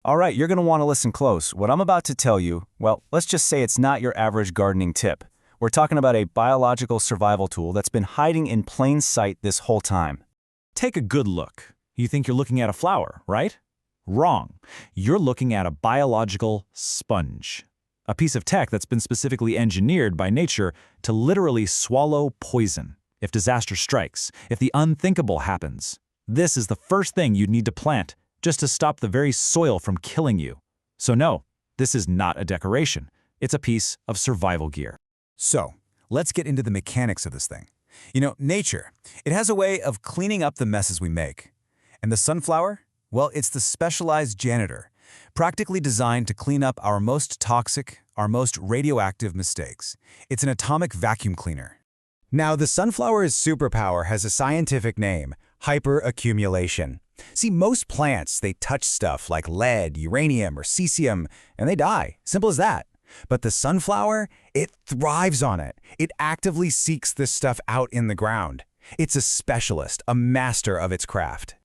All right, you're going to want to listen close. What I'm about to tell you, well, let's just say it's not your average gardening tip. We're talking about a biological survival tool that's been hiding in plain sight this whole time. Take a good look. You think you're looking at a flower, right? Wrong. You're looking at a biological sponge. A piece of tech that's been specifically engineered by nature to literally swallow poison if disaster strikes, if the unthinkable happens. This is the first thing you'd need to plant just to stop the very soil from killing you. So no, this is not a decoration. It's a piece of survival gear. So, let's get into the mechanics of this thing. You know, nature, it has a way of cleaning up the messes we make. And the sunflower? Well, it's the specialized janitor, practically designed to clean up our most toxic, our most radioactive mistakes. It's an atomic vacuum cleaner. Now, the sunflower's superpower has a scientific name, hyperaccumulation. See, most plants, they touch stuff like lead, uranium, or cesium, and they die. Simple as that. But the sunflower, it thrives on it. It actively seeks this stuff out in the ground. It's a specialist, a master of its craft.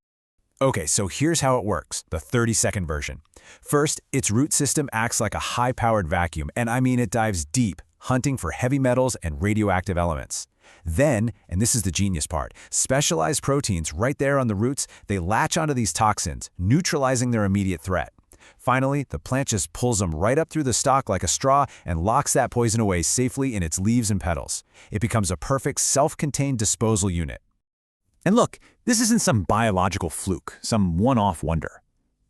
Okay, so here's how it works, the 30-second version. First, its root system acts like a high-powered vacuum, and I mean it dives deep, hunting for heavy metals and radioactive elements. Then, and this is the genius part, specialized proteins right there on the roots, they latch onto these toxins, neutralizing their immediate threat. Finally, the plant just pulls them right up through the stalk like a straw and locks that poison away safely in its leaves and petals. It becomes a perfect self-contained disposal unit. And look, this isn't some biological fluke, some one-off wonder.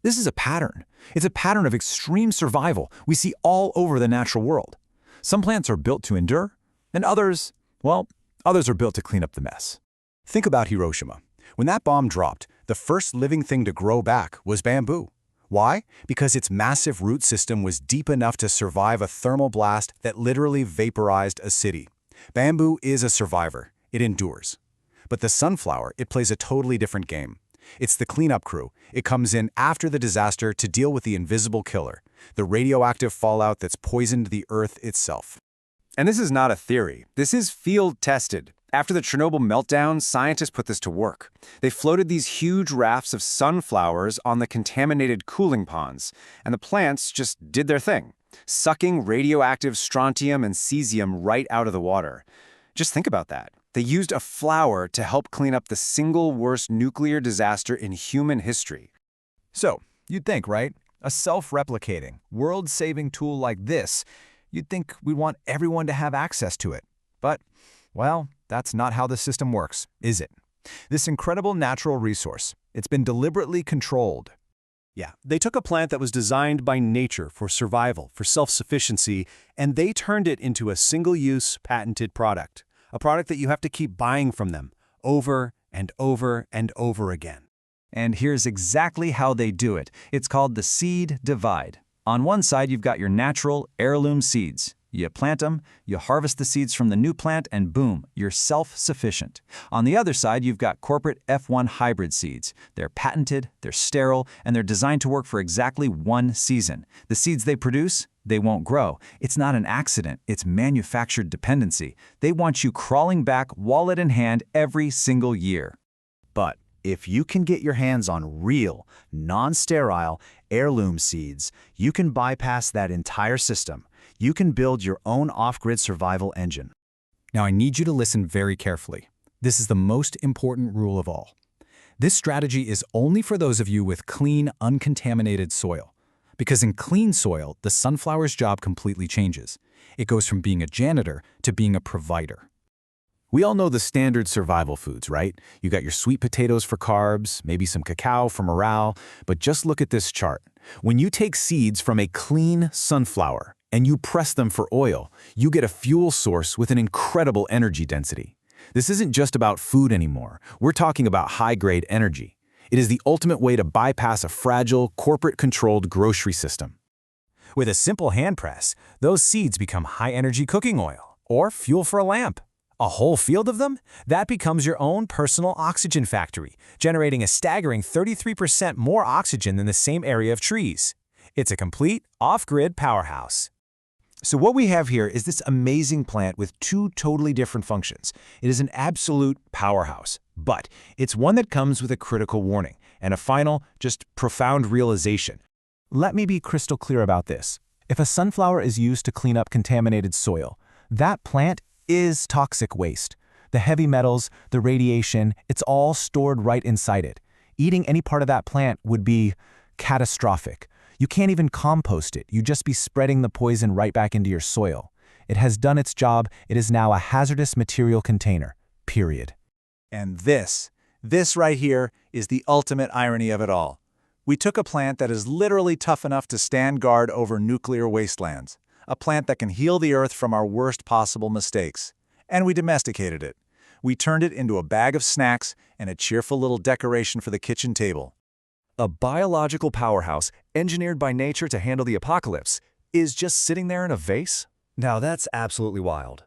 This is a pattern. It's a pattern of extreme survival we see all over the natural world. Some plants are built to endure, and others, well, others are built to clean up the mess. Think about Hiroshima. When that bomb dropped, the first living thing to grow back was bamboo. Why? Because its massive root system was deep enough to survive a thermal blast that literally vaporized a city. Bamboo is a survivor. It endures. But the sunflower, it plays a totally different game. It's the cleanup crew. It comes in after the disaster to deal with the invisible killer, the radioactive fallout that's poisoned the earth itself. And this is not a theory. This is field-tested. After the Chernobyl meltdown, scientists put this to work. They floated these huge rafts of sunflowers on the contaminated cooling ponds, and the plants just did their thing, sucking radioactive strontium and cesium right out of the water. Just think about that. They used a flower to help clean up the single worst nuclear disaster in human history. So, you'd think, right? A self-replicating, world-saving tool like this, you'd think we'd want everyone to have access to it. But, well, that's not how the system works, is it? This incredible natural resource, it's been deliberately controlled. Yeah, they took a plant that was designed by nature for survival, for self-sufficiency, and they turned it into a single-use, patented product. A product that you have to keep buying from them over and over and over again. And here's exactly how they do it. It's called the seed divide. On one side, you've got your natural heirloom seeds. You plant them, you harvest the seeds from the new plant, and boom, you're self-sufficient. On the other side, you've got corporate F1 hybrid seeds. They're patented, they're sterile, and they're designed to work for exactly one season. The seeds they produce, they won't grow. It's not an accident, it's manufactured dependency. They want you crawling back, wallet in hand, every single year. But if you can get your hands on real, non-sterile heirloom seeds, you can bypass that entire system. You can build your own off-grid survival engine. Now I need you to listen very carefully. This is the most important rule of all. This strategy is only for those of you with clean, uncontaminated soil. Because in clean soil, the sunflower's job completely changes. It goes from being a janitor to being a provider. We all know the standard survival foods, right? You got your sweet potatoes for carbs, maybe some cacao for morale, but just look at this chart. When you take seeds from a clean sunflower and you press them for oil, you get a fuel source with an incredible energy density. This isn't just about food anymore. We're talking about high-grade energy. It is the ultimate way to bypass a fragile, corporate-controlled grocery system. With a simple hand press, those seeds become high-energy cooking oil or fuel for a lamp. A whole field of them? That becomes your own personal oxygen factory, generating a staggering 33% more oxygen than the same area of trees. It's a complete, off-grid powerhouse. So what we have here is this amazing plant with two totally different functions. It is an absolute powerhouse, but it's one that comes with a critical warning and a final, just profound realization. Let me be crystal clear about this. If a sunflower is used to clean up contaminated soil, that plant is toxic waste. The heavy metals, the radiation, it's all stored right inside it. Eating any part of that plant would be catastrophic. You can't even compost it. You'd just be spreading the poison right back into your soil. It has done its job. It is now a hazardous material container. Period. And this right here is the ultimate irony of it all. We took a plant that is literally tough enough to stand guard over nuclear wastelands, a plant that can heal the Earth from our worst possible mistakes, and we domesticated it. We turned it into a bag of snacks and a cheerful little decoration for the kitchen table. A biological powerhouse engineered by nature to handle the apocalypse is just sitting there in a vase? Now that's absolutely wild.